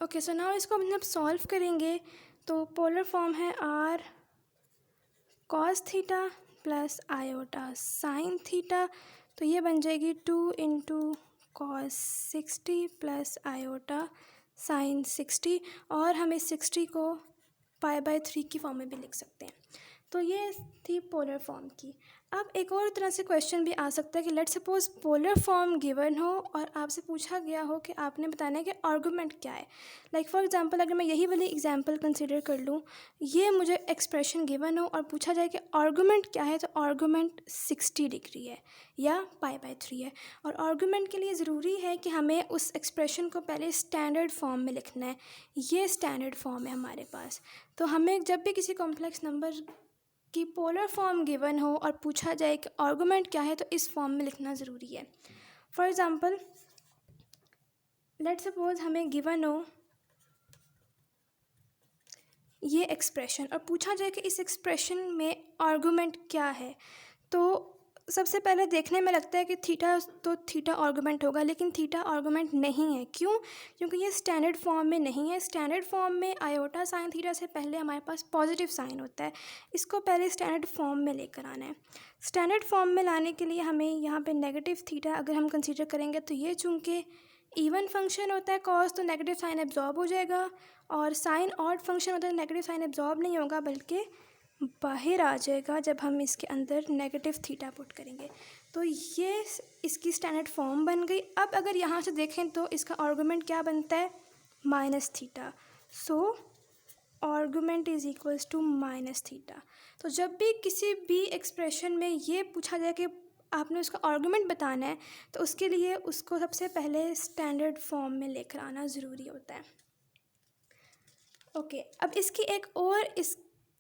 Okay, so now इसको हम जब सॉल्व करेंगे तो पोलर फॉर्म है r cos theta plus iota sine theta, तो ये बन जाएगी 2 into cos 60 plus iota sine 60, और हम इस 60 को π/3 की फॉर्म में भी लिख सकते हैं। तो ये थी पोलर फॉर्म की। अब एक और तरह से क्वेश्चन भी आ सकता है कि let's suppose polar form given हो और आपसे पूछा गया हो कि आपने बताना है कि आर्गूमेंट क्या है। लाइक फॉर एग्जांपल, अगर मैं यही वाली एग्जांपल कंसीडर कर लूँ, ये मुझे एक्सप्रेशन गिवन हो और पूछा जाए कि आर्गूमेंट क्या है, तो आर्गूमेंट 60 डिग्री है या π/3 है। और आर्गूमेंट के लिए ज़रूरी है कि हमें उस एक्सप्रेशन को पहले स्टैंडर्ड फॉर्म में लिखना है। ये स्टैंडर्ड फॉर्म है हमारे पास। तो हमें जब भी किसी कॉम्प्लेक्स नंबर की पोलर फॉर्म गिवन हो और पूछा जाए कि आर्गूमेंट क्या है, तो इस फॉर्म में लिखना ज़रूरी है। फॉर एग्ज़ाम्पल, लेट्स सपोज हमें गिवन हो ये एक्सप्रेशन और पूछा जाए कि इस एक्सप्रेशन में आर्गूमेंट क्या है, तो सबसे पहले देखने में लगता है कि थीटा आर्गूमेंट होगा, लेकिन थीटा आर्गूमेंट नहीं है। क्यों? क्योंकि ये स्टैंडर्ड फॉर्म में नहीं है। स्टैंडर्ड फॉर्म में आयोटा साइन थीटा से पहले हमारे पास पॉजिटिव साइन होता है। इसको पहले स्टैंडर्ड फॉर्म में लेकर आना है। स्टैंडर्ड फॉर्म में लाने के लिए हमें यहाँ पे नेगेटिव थीटा अगर हम कंसीडर करेंगे, तो ये चूँकि इवन फंक्शन होता है कॉस, तो नेगेटिव साइन एब्जॉर्ब हो जाएगा, और साइन ऑड फंक्शन होता है नेगेटिव साइन एब्जॉर्ब नहीं होगा बल्कि बाहर आ जाएगा जब हम इसके अंदर नेगेटिव थीटा पुट करेंगे। तो ये इसकी स्टैंडर्ड फॉर्म बन गई। अब अगर यहाँ से देखें तो इसका आर्गूमेंट क्या बनता है, minus theta. So argument is equals to minus theta. तो जब भी किसी भी एक्सप्रेशन में ये पूछा जाए कि आपने उसका आर्गूमेंट बताना है, तो उसके लिए उसको सबसे पहले स्टैंडर्ड फॉर्म में लेकर आना ज़रूरी होता है। ओके, अब इसकी एक और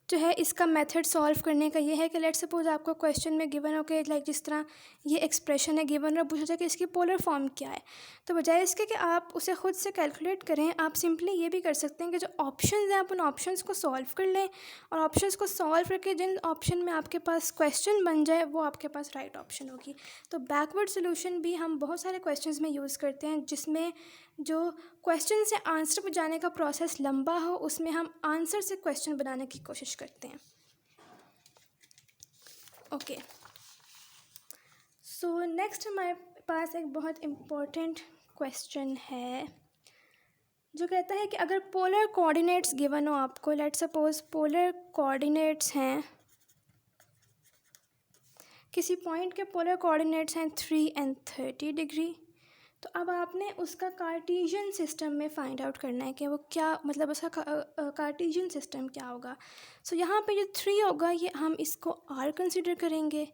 जो है इसका मेथड सॉल्व करने का ये है कि लेट्स सपोज आपको क्वेश्चन में गिवन हो कि लाइक जिस तरह ये एक्सप्रेशन है गिवन और पूछा जाए कि इसकी पोलर फॉर्म क्या है, तो बजाय इसके कि आप उसे खुद से कैलकुलेट करें, आप सिंपली ये भी कर सकते हैं कि जो ऑप्शंस हैं आप उन ऑप्शंस को सॉल्व कर लें, और ऑप्शंस को सॉल्व करके जिन ऑप्शन में आपके पास क्वेश्चन बन जाए वो आपके पास राइट ऑप्शन होगी। तो बैकवर्ड सोल्यूशन भी हम बहुत सारे क्वेश्चंस में यूज़ करते हैं, जिसमें जो क्वेश्चन से आंसर पर जाने का प्रोसेस लंबा हो, उसमें हम आंसर से क्वेश्चन बनाने की कोशिश करते हैं। ओके, सो नेक्स्ट हमारे पास एक बहुत इम्पोर्टेंट क्वेश्चन है जो कहता है कि अगर पोलर कोऑर्डिनेट्स गिवन हो आपको, लेट्स सपोज पोलर कोऑर्डिनेट्स हैं, किसी पॉइंट के पोलर कोऑर्डिनेट्स हैं 3 and 30 डिग्री, तो अब आपने उसका कार्टेशियन सिस्टम में फाइंड आउट करना है कि वो क्या, मतलब उसका कार्टेशियन सिस्टम क्या होगा। सो यहाँ पे जो 3 होगा ये हम इसको r कंसिडर करेंगे,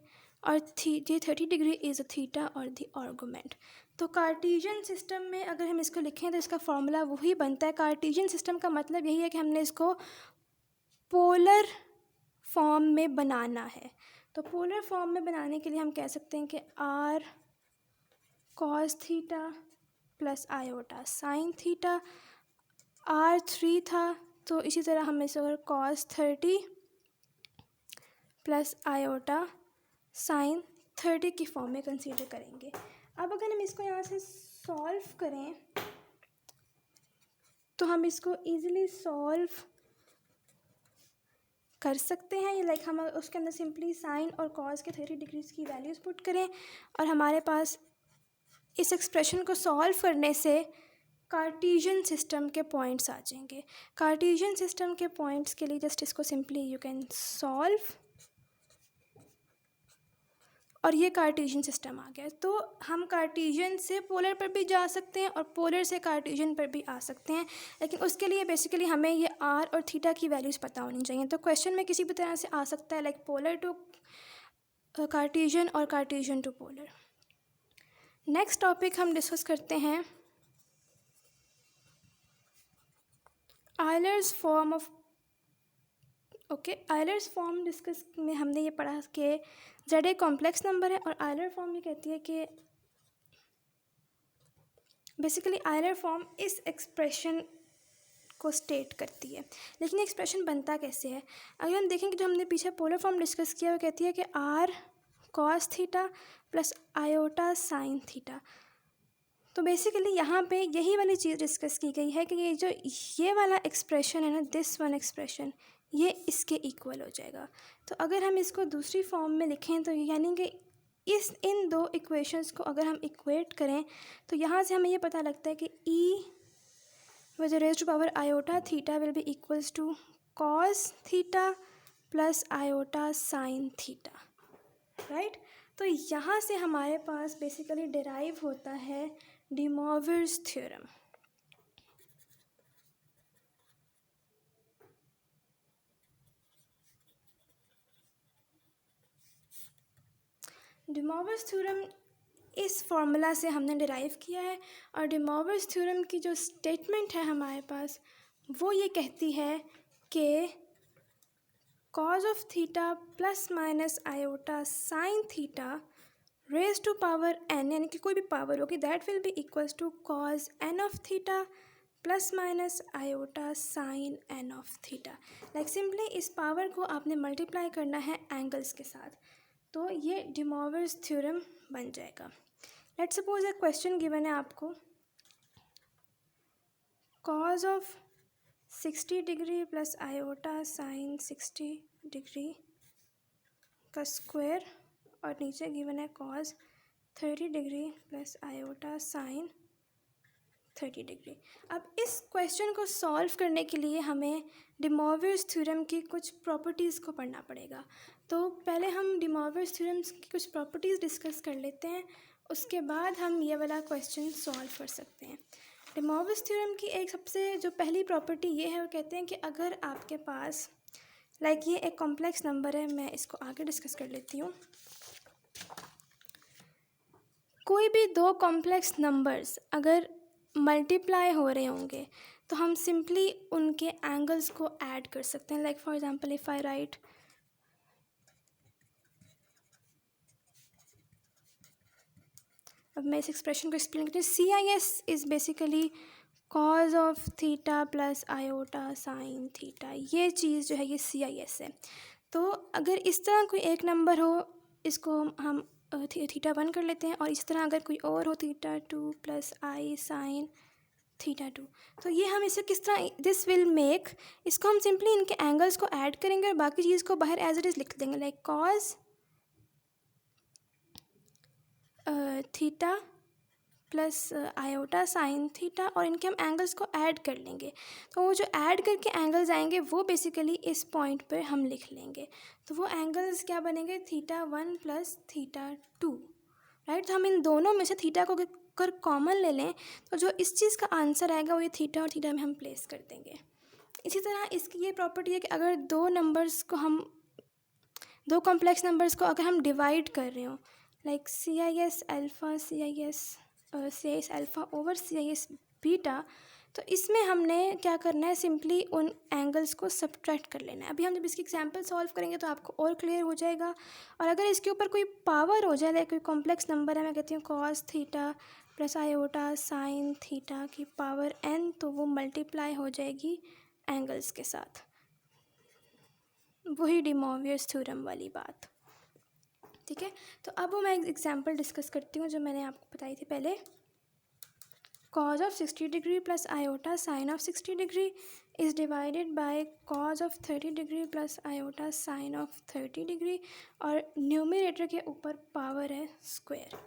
और ये 30 डिग्री इज़ अ थीटा और द आर्गूमेंट। तो कार्टेशियन सिस्टम में अगर हम इसको लिखें तो इसका फॉर्मूला वही बनता है। कार्टेशियन सिस्टम का मतलब यही है कि हमने इसको पोलर फॉर्म में बनाना है। तो पोलर फॉर्म में बनाने के लिए हम कह सकते हैं कि r cos theta plus iota sine theta, r3 था, तो इसी तरह हम इसे अगर कॉस 30 प्लस आयोटा साइन 30 की फॉर्म में कंसीडर करेंगे। अब अगर हम इसको यहाँ से सॉल्व करें तो हम इसको ईज़िली सॉल्व कर सकते हैं। ये लाइक हम उसके अंदर सिंपली साइन और कॉस के 30 डिग्रीज की वैल्यूज़ पुट करें, और हमारे पास इस एक्सप्रेशन को सॉल्व करने से कार्टेशियन सिस्टम के पॉइंट्स आ जाएंगे। कार्टेशियन सिस्टम के पॉइंट्स के लिए जस्ट इसको सिंपली यू कैन सॉल्व, और ये कार्टेशियन सिस्टम आ गया। तो हम कार्टेशियन से पोलर पर भी जा सकते हैं और पोलर से कार्टेशियन पर भी आ सकते हैं, लेकिन उसके लिए बेसिकली हमें ये r और थीटा की वैल्यूज़ पता होनी चाहिए। तो क्वेश्चन में किसी भी तरह से आ सकता है लाइक पोलर टू कार्टेशियन और Cartesian to polar. Next topic हम डिस्कस करते हैं Euler's form of. Okay, Euler's form discuss में हमने ये पढ़ा कि जेड एक कॉम्प्लेक्स नंबर है, और आयलर फॉर्म ये कहती है कि बेसिकली आयलर फॉर्म इस एक्सप्रेशन को स्टेट करती है। लेकिन एक्सप्रेशन बनता कैसे है, अगर हम देखें कि जो हमने पीछे पोलर फॉर्म डिस्कस किया वो कहती है कि r cos theta plus iota sine theta. तो बेसिकली यहाँ पे यही वाली चीज़ डिस्कस की गई है कि ये वाला एक्सप्रेशन है ना, दिस वन एक्सप्रेशन, ये इसके इक्वल हो जाएगा। तो अगर हम इसको दूसरी फॉर्म में लिखें तो यानी कि इन दो इक्वेशंस को अगर हम इक्वेट करें तो यहाँ से हमें ये पता लगता है कि ई with raised to power iota theta will be equals to cos theta plus iota sin theta, right. तो यहाँ से हमारे पास बेसिकली डिराइव होता है De Moivre's theorem. De Moivre's theorem इस फॉर्मूला से हमने डिराइव किया है, और De Moivre's थ्योरम की जो स्टेटमेंट है हमारे पास वो ये कहती है कि cos of theta plus minus iota sine theta raise to power n, यानी कि कोई भी पावर होगी, that will be equals to cos n of theta plus minus iota sine n of theta. Like simply इस power को आपने multiply करना है एंगल्स के साथ, तो ये De Moivre's थ्योरम बन जाएगा। लेट्स सपोज एक क्वेश्चन गिवन है आपको, cos of 60 degree plus iota sine 60 degree का स्क्वायर, और नीचे गिवन है cos 30 degree plus iota sine 30 degree. अब इस क्वेश्चन को सॉल्व करने के लिए हमें De Moivre's थ्योरम की कुछ प्रॉपर्टीज़ को पढ़ना पड़ेगा। तो पहले हम De Moivre's थ्योरम की कुछ प्रॉपर्टीज़ डिस्कस कर लेते हैं, उसके बाद हम ये वाला क्वेश्चन सॉल्व कर सकते हैं। De Moivre's थ्योरम की एक सबसे जो पहली प्रॉपर्टी ये है, वो कहते हैं कि अगर आपके पास ये एक कॉम्प्लेक्स नंबर है, मैं इसको आगे डिस्कस कर लेती हूँ। कोई भी दो कॉम्प्लेक्स नंबर्स अगर मल्टीप्लाई हो रहे होंगे तो हम सिंपली उनके एंगल्स को ऐड कर सकते हैं। Like for example if I right अब मैं इस एक्सप्रेशन को एक्सप्लेन करती हूँ। CIS is basically cause of theta plus iota sine theta, ये चीज़ जो है ये CIS है। तो अगर इस तरह कोई एक नंबर हो, इसको हम थीटा 1 कर लेते हैं, और इस तरह अगर कोई और हो थीटा 2 प्लस आई साइन थीटा 2, तो ये हम इसे किस तरह, दिस विल मेक, इसको हम सिंपली इनके एंगल्स को ऐड करेंगे और बाकी चीज़ को बाहर एज इट इज़ लिख देंगे, like cos theta plus iota sine theta, और इनके हम एंगल्स को ऐड कर लेंगे। तो वो जो ऐड करके एंगल्स आएंगे वो बेसिकली इस पॉइंट पर हम लिख लेंगे। तो वो एंगल्स क्या बनेंगे, थीटा 1 प्लस थीटा 2, राइट। तो हम इन दोनों में से थीटा को अगर कॉमन ले लें तो जो इस चीज़ का आंसर आएगा वो ये थीटा और थीटा में हम प्लेस कर देंगे। इसी तरह इसकी ये प्रॉपर्टी है कि अगर दो कॉम्प्लेक्स नंबर्स को अगर हम डिवाइड कर रहे हो, like CIS alpha CIS alpha over CIS beta, तो इसमें हमने क्या करना है, सिंपली उन एंगल्स को सब्ट्रैक्ट कर लेना है। अभी हम जब इसकी एग्जांपल सॉल्व करेंगे तो आपको और क्लियर हो जाएगा। और अगर इसके ऊपर कोई पावर हो जाए, लाइक कोई कॉम्प्लेक्स नंबर है, मैं कहती हूँ cos theta plus iota sine theta की पावर n, तो वो मल्टीप्लाई हो जाएगी एंगल्स के साथ। वही De Moivre's थ्योरम वाली बात, ठीक है। तो अब मैं एक एग्जांपल डिस्कस करती हूँ जो मैंने आपको बताई थी पहले। cos of 60 degree plus iota sign of 60 degree is divided by cos of 30 degree plus iota sign of 30 degree, और न्यूमरेटर के ऊपर पावर है स्क्वायर,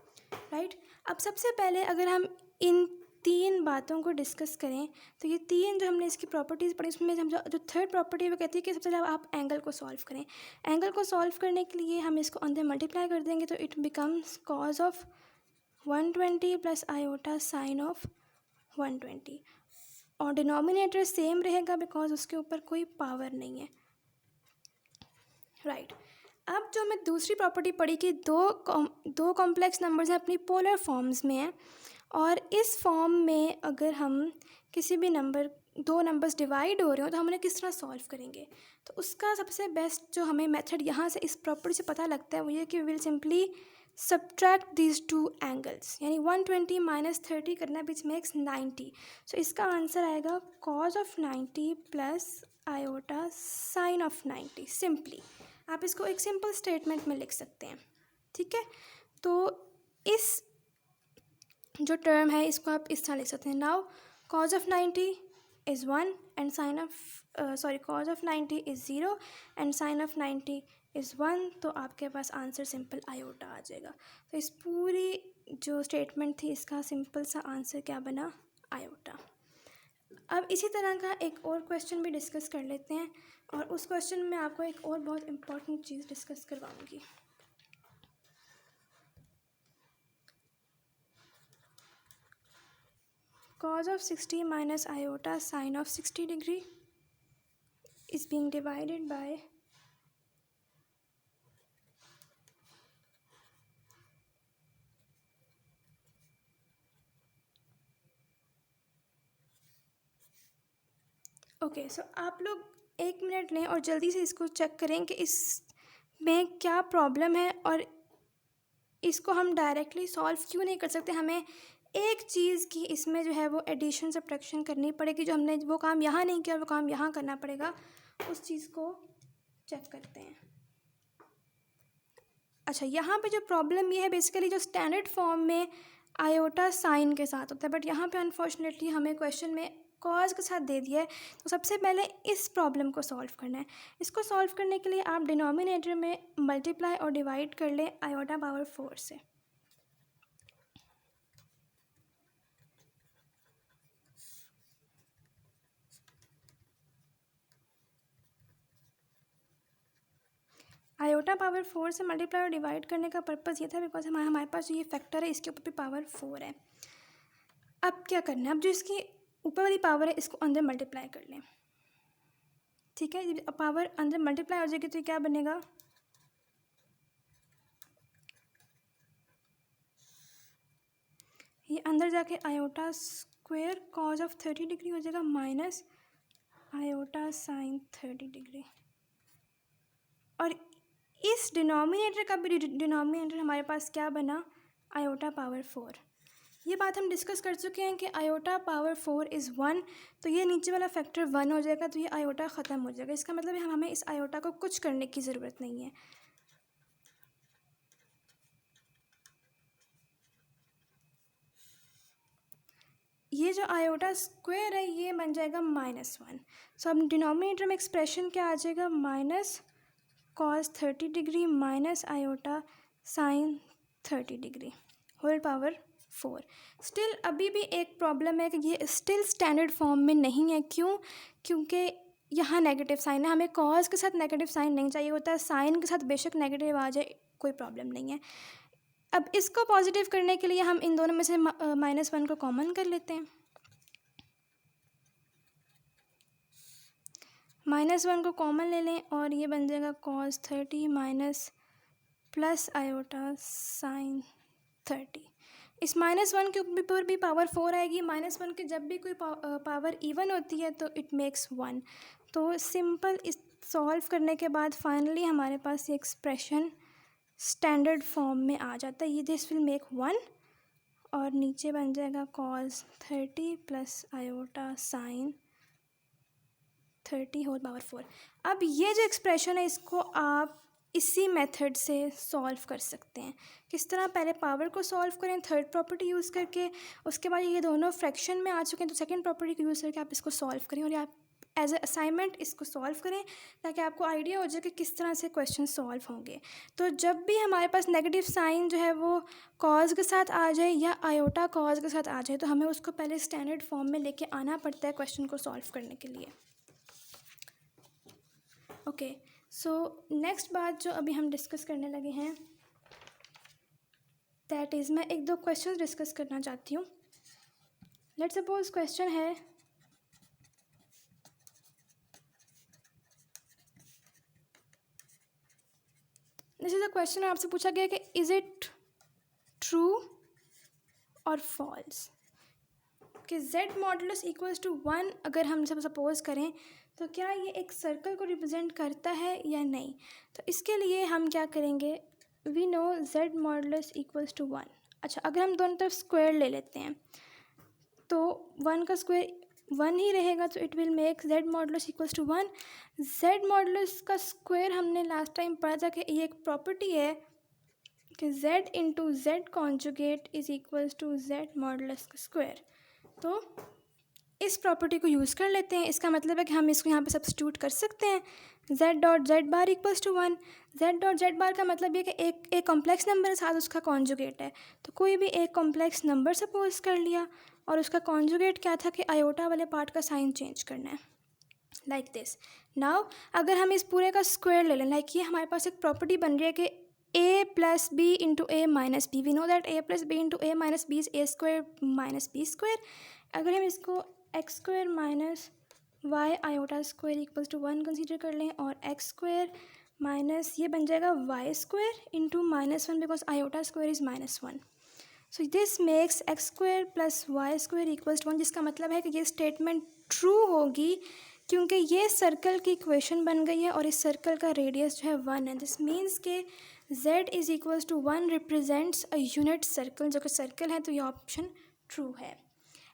राइट। अब सबसे पहले अगर हम इन तीन बातों को डिस्कस करें तो ये तीन जो हमने इसकी प्रॉपर्टीज़ पढ़ी, उसमें हम जो थर्ड प्रॉपर्टी है वो कहती है कि सबसे पहले आप एंगल को सॉल्व करें। एंगल को सॉल्व करने के लिए हम इसको अंदर मल्टीप्लाई कर देंगे, तो it becomes cos of 120 plus iota sign of 120, और डिनोमिनेटर सेम रहेगा बिकॉज उसके ऊपर कोई पावर नहीं है, राइट। अब जो मैं दूसरी प्रॉपर्टी पढ़ी कि दो कॉम्प्लेक्स नंबर्स हैं अपनी पोलर फॉर्म्स में हैं, और इस फॉर्म में अगर हम किसी भी दो नंबर्स डिवाइड हो रहे हो तो हम उन्हें किस तरह सॉल्व करेंगे। तो उसका सबसे बेस्ट जो हमें मेथड यहाँ से इस प्रॉपर्टी से पता लगता है वो ये कि will simply subtract these two angles, यानी 120 माइनस 30 करना विच मेक्स 90। सो इसका आंसर आएगा cos of 90 plus iota sign of 90। Simply आप इसको एक सिंपल स्टेटमेंट में लिख सकते हैं, ठीक है। तो इस जो टर्म है इसको आप इस तरह लिख सकते हैं। Now cos of 90 is 1 and sine of cos of 90 is 0 and sine of 90 is 1, तो आपके पास आंसर सिंपल आयोटा आ जाएगा। तो इस पूरी जो स्टेटमेंट थी इसका सिंपल सा आंसर क्या बना, आयोटा। अब इसी तरह का एक और क्वेश्चन भी डिस्कस कर लेते हैं, और उस क्वेश्चन में आपको एक और बहुत इम्पॉर्टेंट चीज़ डिस्कस करवाऊंगी। Cos of 60 minus iota sine of 60 degree is being divided by okay. So आप लोग 1 मिनट लें और जल्दी से इसको चेक करें कि इसमें क्या प्रॉब्लम है, और इसको हम डायरेक्टली सॉल्व क्यों नहीं कर सकते। हमें एक चीज़ की इसमें जो है वो एडिशन सब्ट्रैक्शन करनी पड़ेगी, जो हमने वो काम यहाँ नहीं किया वो काम यहाँ करना पड़ेगा। उस चीज़ को चेक करते हैं। अच्छा, यहाँ पे जो प्रॉब्लम ये है बेसिकली जो स्टैंडर्ड फॉर्म में आयोटा साइन के साथ होता है, बट यहाँ पे अनफॉर्चुनेटली हमें क्वेश्चन में कॉज के साथ दे दिया है। तो सबसे पहले इस प्रॉब्लम को सॉल्व करना है। इसको सॉल्व करने के लिए आप डिनोमिनेटर में मल्टीप्लाई और डिवाइड कर लें आयोटा पावर 4 से। आयोटा पावर 4 से मल्टीप्लाई और डिवाइड करने का पर्पज़ ये था बिकॉज हमारे पास ये फैक्टर है, इसके ऊपर भी पावर 4 है। अब क्या करना है, अब जो इसकी ऊपर वाली पावर है इसको अंदर मल्टीप्लाई कर लें। ठीक है, जब पावर अंदर मल्टीप्लाई हो जाएगी तो क्या बनेगा, ये अंदर जाके iota square cause of 30 degree हो जाएगा माइनस आयोटा साइन 30 डिग्री। और इस डिनोमिनेटर का भी डिनोमिनेटर हमारे पास क्या बना, आयोटा पावर 4। ये बात हम डिस्कस कर चुके हैं कि आयोटा पावर 4 इज़ 1, तो ये नीचे वाला फैक्टर 1 हो जाएगा, तो ये आयोटा ख़त्म हो जाएगा। इसका मतलब है हमें इस आयोटा को कुछ करने की ज़रूरत नहीं है। ये जो आयोटा स्क्वायर है ये बन जाएगा -1। सो अब डिनोमिनेटर में एक्सप्रेशन क्या आ जाएगा, minus cos 30 degree minus iota sine 30 degree whole power 4। Still अभी भी एक प्रॉब्लम है कि ये स्टिल स्टैंडर्ड फॉर्म में नहीं है। क्यों, क्योंकि यहाँ नेगेटिव साइन है, हमें कॉज के साथ नेगेटिव साइन नहीं चाहिए होता है, साइन के साथ बेशक नेगेटिव आ जाए कोई प्रॉब्लम नहीं है। अब इसको पॉजिटिव करने के लिए हम इन दोनों में से -1 को कॉमन कर लेते हैं। -1 को कॉमन ले लें और ये बन जाएगा cos 30 minus plus iota sine 30। इस -1 के ऊपर भी पावर 4 आएगी। -1 के जब भी कोई पावर इवन होती है तो इट मेक्स 1। तो सिंपल इस सॉल्व करने के बाद फाइनली हमारे पास ये एक्सप्रेशन स्टैंडर्ड फॉर्म में आ जाता है। ये दिस विल मेक 1 और नीचे बन जाएगा cos 30 plus iota sine 30 whole power 4। अब ये जो एक्सप्रेशन है इसको आप इसी मेथड से सॉल्व कर सकते हैं। किस तरह, पहले पावर को सॉल्व करें थर्ड प्रॉपर्टी यूज़ करके, उसके बाद ये दोनों फ्रैक्शन में आ चुके हैं तो सेकंड प्रॉपर्टी को यूज़ करके आप इसको सॉल्व करें, और आप एज ए असाइनमेंट इसको सॉल्व करें ताकि आपको आइडिया हो जाए कि किस तरह से क्वेश्चन सॉल्व होंगे। तो जब भी हमारे पास नेगेटिव साइन जो है वो कॉज के साथ आ जाए या आयोटा कॉज के साथ आ जाए तो हमें उसको पहले स्टैंडर्ड फॉर्म में लेके आना पड़ता है क्वेश्चन को सॉल्व करने के लिए। ओके, सो नेक्स्ट बात जो अभी हम डिस्कस करने लगे हैं दैट इज़, मैं 1-2 क्वेश्चन डिस्कस करना चाहती हूँ। लेट्स सपोज क्वेश्चन है दिस इज़ अ क्वेश्चन, आपसे पूछा गया कि इज़ इट ट्रू और फॉल्स कि z मॉडुलस इक्वल्स टू 1 अगर हम सब सपोज़ करें तो क्या ये एक सर्कल को रिप्रेजेंट करता है या नहीं। तो इसके लिए हम क्या करेंगे, we know z modulus equals to 1। अच्छा, अगर हम दोनों तरफ स्क्वायर ले लेते हैं तो 1 का स्क्वायर 1 ही रहेगा, तो it will make z modulus equals to 1। z modulus का स्क्वायर हमने लास्ट टाइम पढ़ा था कि ये एक प्रॉपर्टी है कि z into z conjugate is equals to z modulus का स्क्वायर। तो इस प्रॉपर्टी को यूज़ कर लेते हैं। इसका मतलब है कि हम इसको यहाँ पे सब्स्टिट्यूट कर सकते हैं। z dot Z bar equals to 1। z dot Z bar का मतलब ये कि एक कॉम्प्लेक्स नंबर के साथ उसका कॉन्जुगेट है। तो कोई भी एक कॉम्प्लेक्स नंबर सपोज कर लिया और उसका कॉन्जुगेट क्या था कि आयोटा वाले पार्ट का साइन चेंज करना है, लाइक दिस। नाउ अगर हम इस पूरे का स्क्वायर ले लें, लाइक ये हमारे पास एक प्रॉपर्टी बन रही है कि a plus b into a minus b. We know that a plus b into a minus b is a square minus b square. अगर हम इसको x square minus y iota square equals to 1 consider कर लें और x square minus ये बन जाएगा y square into -1 because iota square is -1। So this makes x square plus y square equals to 1, जिसका मतलब है कि ये स्टेटमेंट ट्रू होगी क्योंकि ये सर्कल की इक्वेशन बन गई है और इस सर्कल का रेडियस जो है 1 है। दिस मीन्स के z is equals to 1 represents a unit circle, जो कि सर्कल है, तो ये ऑप्शन ट्रू है।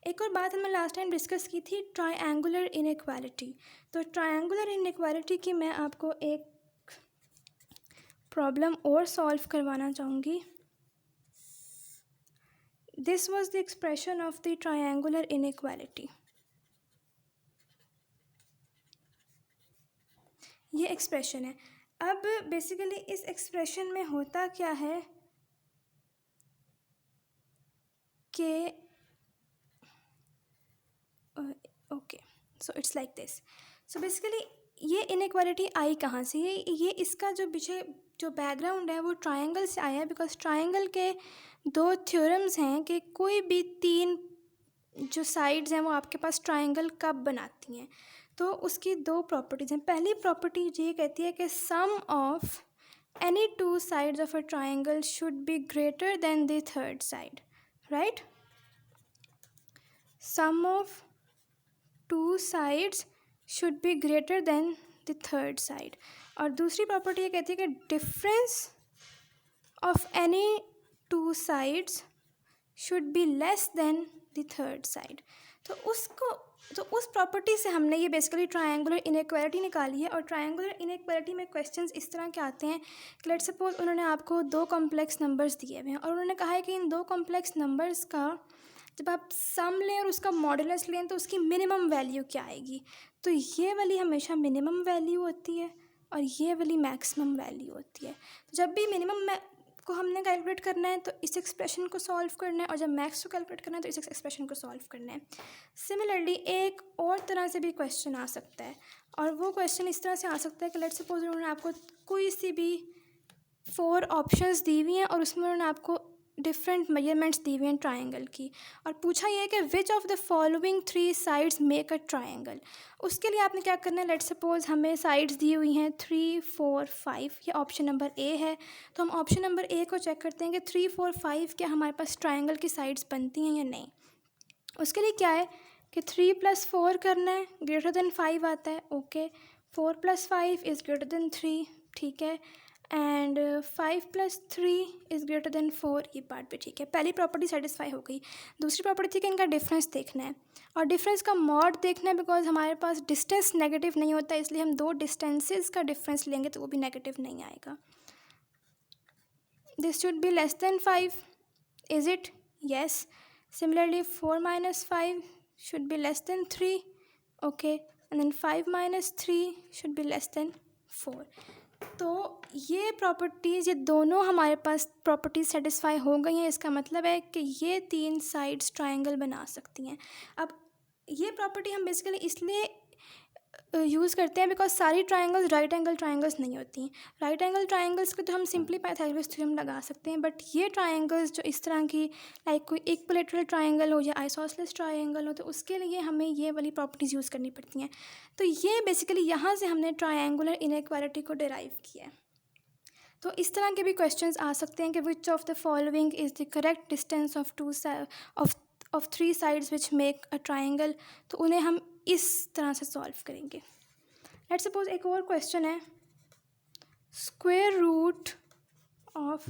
एक और बात हमने लास्ट टाइम डिस्कस की थी, ट्रायंगुलर इनइक्वालिटी। तो ट्रायंगुलर इनइक्वालिटी की मैं आपको एक प्रॉब्लम और सॉल्व करवाना चाहूँगी। This was the expression of the triangular inequality. ये एक्सप्रेशन है। अब बेसिकली इस एक्सप्रेशन में होता क्या है कि okay, so it's like this. So basically ये इनइक्वालिटी आई कहाँ से? ये इसका जो पीछे जो बैकग्राउंड है वो ट्रायंगल से आया है, बिकॉज ट्रायंगल के दो थ्योरम्स हैं कि कोई भी तीन जो साइड्स हैं वो आपके पास ट्रायंगल कब बनाती हैं। तो उसकी दो प्रॉपर्टीज़ हैं। पहली प्रॉपर्टी ये कहती है कि sum of any two sides of a triangle should be greater than the third side, right? Sum of two sides should be greater than the third side. और दूसरी प्रॉपर्टी ये कहती है कि difference of any two sides should be less than the third side. तो उस property से हमने ये बेसिकली ट्रायंगुलर इनइक्वालिटी निकाली है। और ट्रायंगुलर इनइक्वालिटी में क्वेश्चंस इस तरह के आते हैं कि लेट्स सपोज उन्होंने आपको दो कॉम्प्लेक्स नंबर्स दिए हुए हैं और उन्होंने कहा है कि इन दो कॉम्प्लेक्स नंबर्स का जब आप सम लें और उसका मॉडुलस लें तो उसकी मिनिमम वैल्यू क्या आएगी। तो ये वाली हमेशा मिनिमम वैल्यू होती है और ये वाली मैक्सिमम वैल्यू होती है। तो जब भी मिनिमम को हमने कैलकुलेट करना है तो इस एक्सप्रेशन को सॉल्व करना है, और जब मैक्स को कैलकुलेट करना है तो इस एक्सप्रेशन को सॉल्व करना है। सिमिलरली एक और तरह से भी क्वेश्चन आ सकता है, और वो क्वेश्चन इस तरह से आ सकता है कि लेट्स सपोज उन्होंने आपको कोई सी भी 4 ऑप्शंस दी हुई हैं और उसमें उन्होंने आपको डिफरेंट मेजरमेंट्स दी हुई हैं ट्रायंगल की, और पूछा ये है कि which of the following 3 sides make a triangle. उसके लिए आपने क्या करना है, लेट्स सपोज हमें साइड्स दी हुई हैं 3, 4, 5। ये ऑप्शन नंबर ए है, तो हम ऑप्शन नंबर ए को चेक करते हैं कि 3, 4, 5 क्या हमारे पास ट्रायंगल की साइड्स बनती हैं या नहीं। उसके लिए क्या है कि 3 + 4 करना है, ग्रेटर देन 5 आता है, ओके। 4 + 5 इज़ ग्रेटर देन 3, ठीक है। एंड 5 + 3 इज़ ग्रेटर देन 4, ये पार्ट भी ठीक है। पहली प्रॉपर्टी सेटिस्फाई हो गई। दूसरी प्रॉपर्टी थी कि इनका डिफरेंस देखना है, और डिफरेंस का मॉड देखना है, बिकॉज हमारे पास डिस्टेंस नेगेटिव नहीं होता, इसलिए हम दो डिस्टेंसेस का डिफरेंस लेंगे तो वो भी नेगेटिव नहीं आएगा। This should be less then 5, is it? Yes. Similarly 4 - 5 should be less than 3, okay, and then 5 - 3 should be less than 4. तो ये प्रॉपर्टीज़, ये दोनों हमारे पास प्रॉपर्टीज़ सेटिस्फाई हो गई हैं। इसका मतलब है कि ये 3 साइड्स ट्रायंगल बना सकती हैं। अब ये प्रॉपर्टी हम बेसिकली इसलिए यूज़ करते हैं बिकॉज सारी ट्रायंगल्स राइट एंगल ट्रायंगल्स नहीं होती हैं। राइट एंगल ट्रायंगल्स को तो हम सिंपली पाइथागोरस थ्योरम लगा सकते हैं, बट ये ट्रायंगल्स जो इस तरह की लाइक कोई इक्विलैटरल ट्रायंगल हो या आइसोसेलेस ट्रायंगल हो, तो उसके लिए हमें ये वाली प्रॉपर्टीज़ यूज़ करनी पड़ती हैं। तो ये बेसिकली यहाँ से हमने ट्रायंगुलर इनइक्वालिटी को डिराइव किया है। तो इस तरह के भी क्वेश्चंस आ सकते हैं कि which of the following is the correct distance of 3 sides which make a triangle. तो उन्हें हम इस तरह से सॉल्व करेंगे। लेट्स सपोज एक और क्वेश्चन है, स्क्वायर रूट ऑफ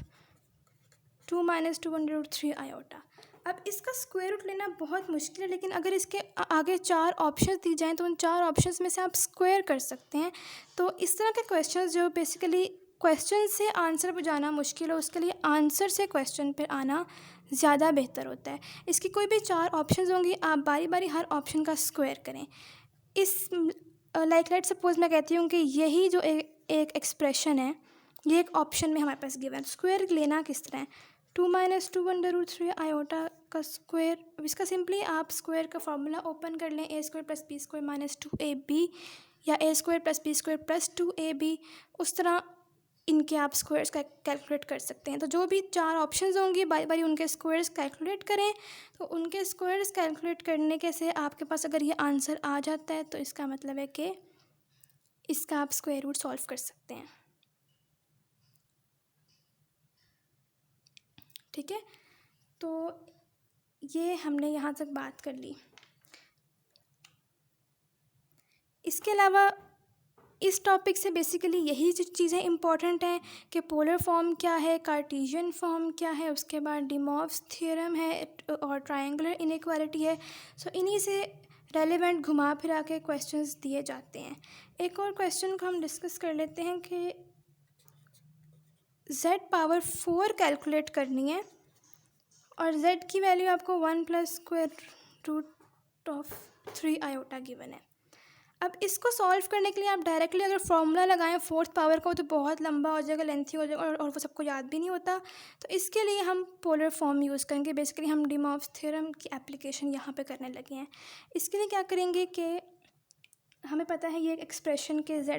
2 - 2√3 आयोटा। अब इसका स्क्वायर रूट लेना बहुत मुश्किल है, लेकिन अगर इसके आगे 4 ऑप्शंस दी जाएं तो उन 4 ऑप्शंस में से आप स्क्वायर कर सकते हैं। तो इस तरह के क्वेश्चंस जो बेसिकली क्वेश्चन से आंसर पर जाना मुश्किल हो, उसके लिए आंसर से क्वेश्चन पर आना ज़्यादा बेहतर होता है। इसकी कोई भी 4 ऑप्शंस होंगी, आप बारी बारी हर ऑप्शन का स्क्वायर करें। इस लाइक लेट सपोज मैं कहती हूँ कि यही जो एक एक्सप्रेशन है, ये एक ऑप्शन में हमारे पास गिवन। स्क्वायर लेना किस तरह है, 2 - 2 √3 आयोटा का स्क्वायर। इसका सिंपली आप स्क्वायर का फार्मूला ओपन कर लें, a² + b² - 2ab या a² + b² + 2ab। उस तरह इनके आप स्क्वायर्स का कैलकुलेट कर सकते हैं। तो जो भी 4 ऑप्शंस होंगी बारी बारी उनके स्क्वायर्स कैलकुलेट करें। तो उनके स्क्वायर्स कैलकुलेट करने के से आपके पास अगर ये आंसर आ जाता है तो इसका मतलब है कि इसका आप स्क्वायर रूट सॉल्व कर सकते हैं। ठीक है, तो ये हमने यहाँ तक बात कर ली। इसके अलावा इस टॉपिक से बेसिकली यही जो चीज़ें इंपॉर्टेंट हैं कि पोलर फॉर्म क्या है, कार्टेशियन फॉर्म क्या है, उसके बाद डी मॉर्फ्स थ्योरम है और ट्रायंगुलर इनइक्वालिटी है। सो इन्हीं से रेलेवेंट घुमा फिरा के क्वेश्चंस दिए जाते हैं। एक और क्वेश्चन को हम डिस्कस कर लेते हैं कि z⁴ कैलकुलेट करनी है और z की वैल्यू आपको 1 + √3 आयोटा गिवन है। अब इसको सॉल्व करने के लिए आप डायरेक्टली अगर फॉर्मूला लगाएं 4th पावर का तो बहुत लंबा हो जाएगा, लेंथी हो जाएगा और वो सबको याद भी नहीं होता। तो इसके लिए हम पोलर फॉर्म यूज़ करेंगे। बेसिकली हम डी मॉर्फ्स थ्योरम की एप्लीकेशन यहाँ पे करने लगे हैं। इसके लिए क्या करेंगे कि हमें पता है ये एक एक्सप्रेशन के Zn =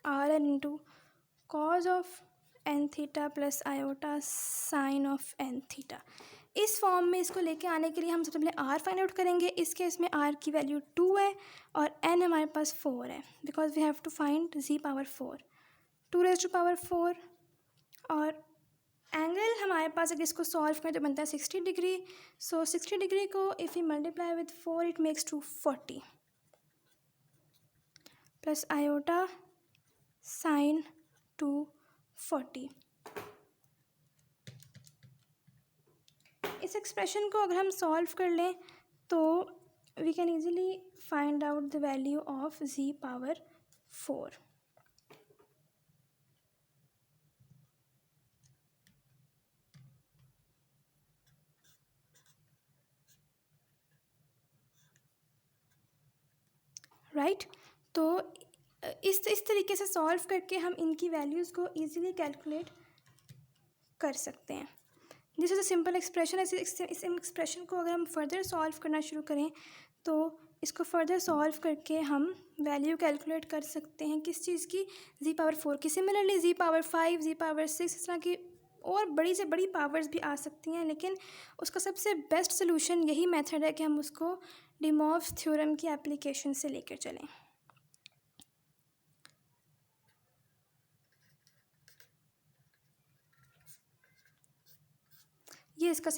Rn × cos of n θ + iota sine of n θ। इस फॉर्म में इसको लेके आने के लिए हम सबसे पहले r फाइंड आउट करेंगे। इस केस में r की वैल्यू 2 है और n हमारे पास 4 है, because we have to find z⁴ 2⁴। और एंगल हमारे पास अगर इसको सॉल्व करें तो बनता है 60 डिग्री। सो 60 डिग्री को if you multiply with 4 it makes 240 plus iota sign 240। इस एक्सप्रेशन को अगर हम सॉल्व कर लें तो we can easily find out the value of z⁴। Right, तो इस तरीके से सॉल्व करके हम इनकी वैल्यूज़ को ईज़िली कैलकुलेट कर सकते हैं। This is a simple expression. इस एक्सप्रेशन को अगर हम फर्दर सॉल्व करना शुरू करें तो इसको फर्दर सॉल्व करके हम वैल्यू कैलकुलेट कर सकते हैं किस चीज़ की, z⁴ की। सिमिलरली z⁵, z�6 इस तरह की और बड़ी से बड़ी पावर्स भी आ सकती हैं, लेकिन उसका सबसे बेस्ट सोल्यूशन यही मेथड है कि हम उसको डी मॉर्फ्स थ्योरम की एप्लीकेशन से लेकर चलें। ये इसका